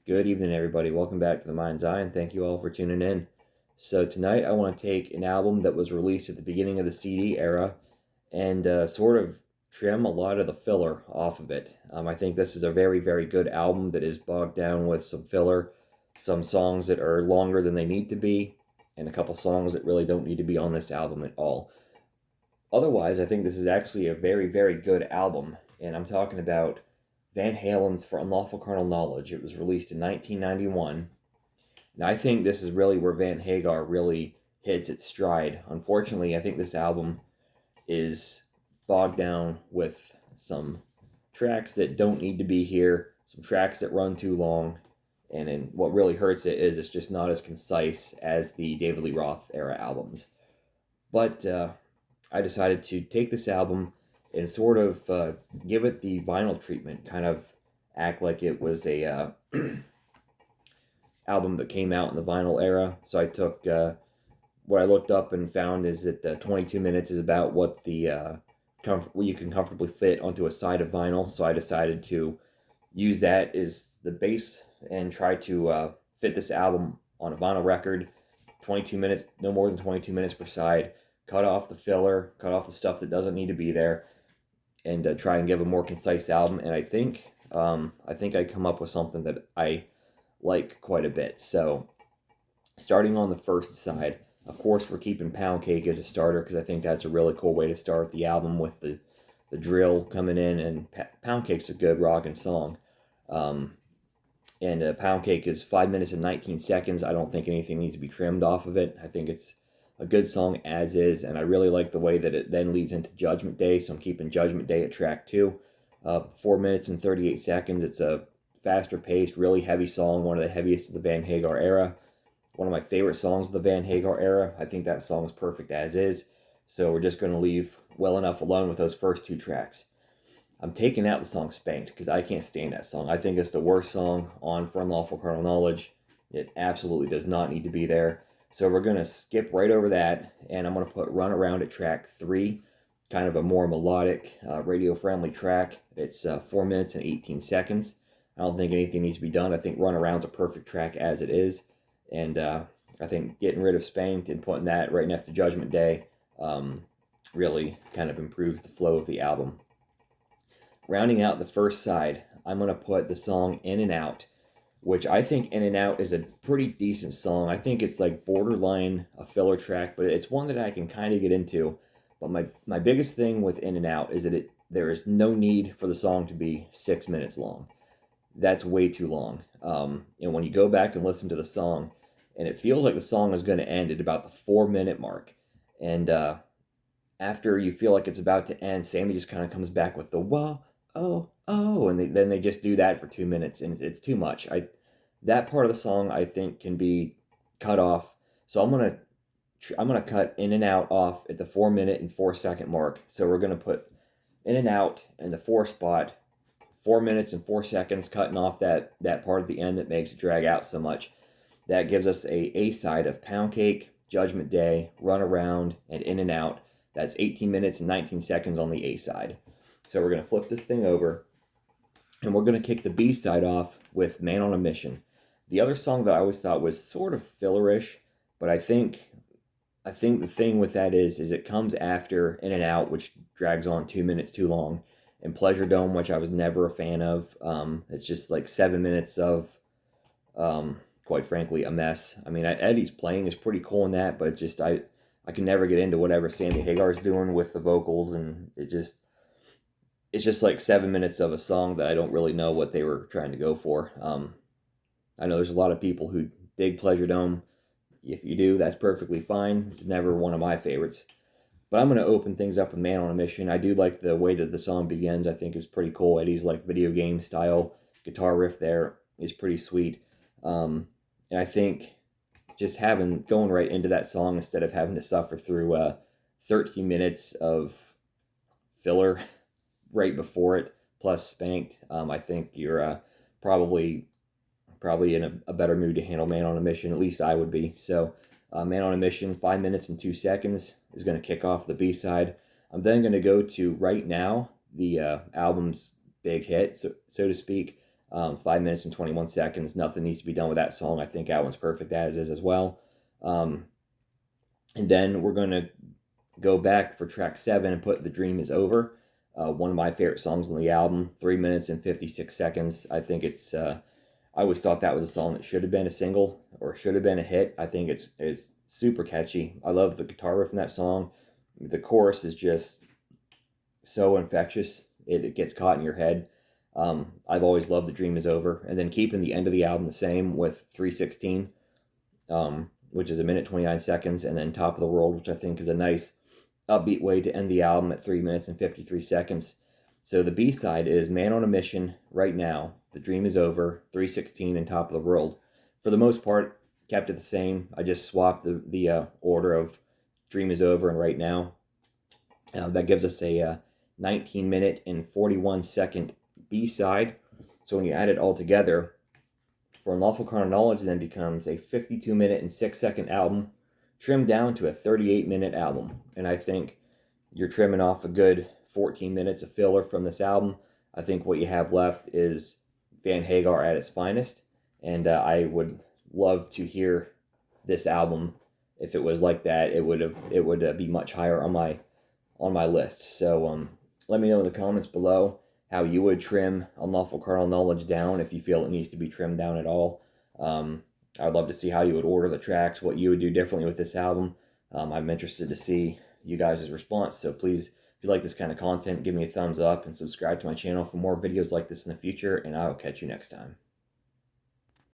Good evening, everybody. Welcome back to the Mind's Eye, and thank you all for tuning in. So, tonight I want to take an album that was released at the beginning of the CD era and sort of trim a lot of the filler off of it. I think this is a very, very good album that is bogged down with some filler, some songs that are longer than they need to be, and a couple songs that really don't need to be on this album at all. Otherwise, I think this is actually a very, very good album, and I'm talking about Van Halen's For Unlawful Carnal Knowledge. It was released in 1991, and I think this is really where Van Hagar really hits its stride. Unfortunately, I think this album is bogged down with some tracks that don't need to be here, some tracks that run too long, and then what really hurts it is it's just not as concise as the David Lee Roth era albums. But I decided to take this album and sort of give it the vinyl treatment, kind of act like it was a album that came out in the vinyl era. So I took what I looked up and found is that 22 minutes is about what what you can comfortably fit onto a side of vinyl. So I decided to use that as the base and try to fit this album on a vinyl record. 22 minutes, no more than 22 minutes per side. Cut off the filler, cut off the stuff that doesn't need to be there, and try and give a more concise album. And I think I come up with something that I like quite a bit. So, starting on the first side, of course, we're keeping Pound Cake as a starter because I think that's a really cool way to start the album with the drill coming in, and Pound Cake's a good rockin' song. And Pound Cake is 5 minutes and 19 seconds. I don't think anything needs to be trimmed off of it. I think it's a good song as is, and I really like the way that it then leads into Judgment Day, so I'm keeping Judgment Day at track 2. 4 minutes and 38 seconds. It's a faster paced, really heavy song, one of the heaviest of the Van Hagar era. One of my favorite songs of the Van Hagar era. I think that song is perfect as is, so we're just going to leave well enough alone with those first two tracks. I'm taking out the song Spanked because I can't stand that song. I think it's the worst song on For Unlawful Carnal Knowledge. It absolutely does not need to be there. So we're going to skip right over that, and I'm going to put Run Around at track 3, kind of a more melodic, radio-friendly track. It's 4 minutes and 18 seconds. I don't think anything needs to be done. I think Run Around's a perfect track as it is, and I think getting rid of Spanked and putting that right next to Judgment Day really kind of improves the flow of the album. Rounding out the first side, I'm going to put the song In and Out, which I think In and Out is a pretty decent song. I think it's like borderline a filler track, but it's one that I can kind of get into. But my biggest thing with In and Out is that there is no need for the song to be 6 minutes long. That's way too long. And when you go back and listen to the song, and it feels like the song is going to end at about the 4 minute mark. And after you feel like it's about to end, Sammy just kind of comes back with the whoa, oh, and then they just do that for 2 minutes, and it's too much. That part of the song I think can be cut off. So I'm gonna cut In and Out off at the 4 minute and 4 second mark. So we're gonna put In and Out in the 4 spot, 4 minutes and 4 seconds, cutting off that part of the end that makes it drag out so much. That gives us a side of Pound Cake, Judgment Day, Run Around, and In and Out. That's 18 minutes and 19 seconds on the A side. So we're going to flip this thing over, and we're going to kick the B side off with Man on a Mission. The other song that I always thought was sort of fillerish, but I think the thing with that is it comes after In and Out, which drags on 2 minutes too long, and Pleasure Dome, which I was never a fan of. It's just like 7 minutes of, quite frankly, a mess. I mean, Eddie's playing is pretty cool in that, but just I can never get into whatever Sammy Hagar's doing with the vocals, and it's just like 7 minutes of a song that I don't really know what they were trying to go for. I know there's a lot of people who dig Pleasure Dome. If you do, that's perfectly fine. It's never one of my favorites. But I'm going to open things up with Man on a Mission. I do like the way that the song begins. I think is pretty cool. Eddie's like video game style guitar riff there is pretty sweet. And I think just going right into that song instead of having to suffer through 13 minutes of filler right before it plus Spanked, I think you're probably in a better mood to handle Man on a Mission. At least I would be. So Man on a Mission, 5 minutes and 2 seconds is going to kick off the B side. I'm then going to go to Right Now, the album's big hit, so to speak. 5 minutes and 21 seconds. Nothing needs to be done with that song. I think that one's perfect as is as well. And then we're going to go back for track 7 and put The Dream Is Over. One of my favorite songs on the album, 3 minutes and 56 seconds. I think it's, I always thought that was a song that should have been a single or should have been a hit. I think it's super catchy. I love the guitar riff in that song. The chorus is just so infectious. It gets caught in your head. I've always loved The Dream Is Over. And then keeping the end of the album the same with 316, which is 1 minute 29 seconds, and then Top of the World, which I think is a nice upbeat way to end the album at 3 minutes and 53 seconds. So the B-side is Man on a Mission, Right Now, The Dream Is Over, 316, and Top of the World. For the most part, kept it the same. I just swapped the order of Dream Is Over and Right Now. That gives us a 19 minute and 41 second B-side. So when you add it all together, For Unlawful Carnal Knowledge then becomes a 52 minute and 6 second album, trimmed down to a 38 minute album. And I think you're trimming off a good 14 minutes of filler from this album. I think what you have left is Van Hagar at its finest. And I would love to hear this album. If it was like that, it would be much higher on my list. So let me know in the comments below how you would trim Unlawful Carnal Knowledge down, if you feel it needs to be trimmed down at all. I'd love to see how you would order the tracks, what you would do differently with this album. I'm interested to see you guys' response. So please, if you like this kind of content, give me a thumbs up and subscribe to my channel for more videos like this in the future, and I will catch you next time.